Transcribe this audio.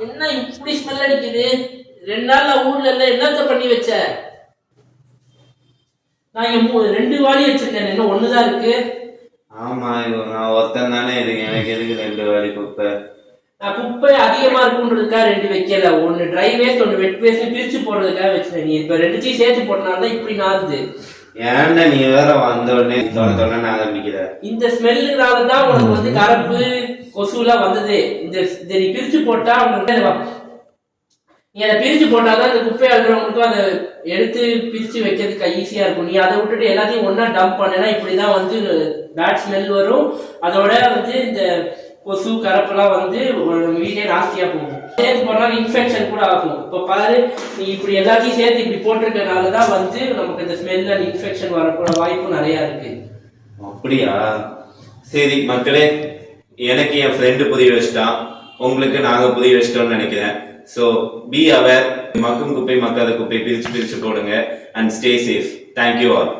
என்ன இப்படி ஸ்மெல் அடிக்குது? 2 நாள்ல ஊர்ல எல்லாம் என்னத்த பண்ணி வச்ச? நான் இங்க 2 வாளி வச்சிருக்கேன், இன்னும் 1 தான் இருக்கு. ஆமா, நான் ஒருத்தன் தானே இருக்கு, எனக்கு எதுக்கு 2 வாளி குப்பை? நான் குப்பை அதிகமா இருக்குன்றதுக்காக 2 வைக்கல. 1 ட்ரை வேஸ்ட் 1 வெட் வேஸ்ட் பிரிச்சு போடுறதுக்காக வச்சிருக்கேன். நீ இப்ப 2த்தையும் சேர்த்து போட்டனால தான் இப்படி நாறுது. ஏன்டா நீ வேற வந்த உடனே தொட நாக ஆரம்பிக்கிற? இந்த ஸ்மெல்லுனால தான் உனக்கு வந்து கரப்பு கொசுலாம் வந்தது. இதை நீ பிரிச்சு போட்டா உனக்கு நீ அதை பிரிச்சு போட்டாதான் இந்த குப்பை அழுகிறவங்களுக்கும் அதை எடுத்து பிரிச்சு வைக்கிறதுக்கு ஈஸியா இருக்கும். நீ அதை விட்டுட்டு எல்லாத்தையும் ஒன்னா டம்ப் பண்ணனா இப்படிதான் வந்து பேட் ஸ்மெல் வரும். அதோட வந்து இந்த கொசு கரப்பெல்லாம் வந்து வீடே நாஸ்தியா போகும். சேர்த்து போனாலும் இன்ஃபெக்ஷன் கூட ஆகும். இப்போ பாரு, நீ இப்படி எல்லாத்தையும் சேர்த்து இப்படி போட்டிருக்கனால தான் வந்து நமக்கு இந்த ஸ்மெல் அண்ட் இன்ஃபெக்ஷன் வரக்கூட வாய்ப்பு நிறையா இருக்கு. அப்படியா? சரி மக்களே, எனக்கு என் ஃப்ரெண்டு புரிய வச்சிட்டான், உங்களுக்கு நாங்கள் புரிய வச்சிட்டோம்னு நினைக்கிறேன். ஸோ பி அவேர், மக்கும் குப்பை மக்காத குப்பை பிரித்து போடுங்க and stay safe. Thank you all.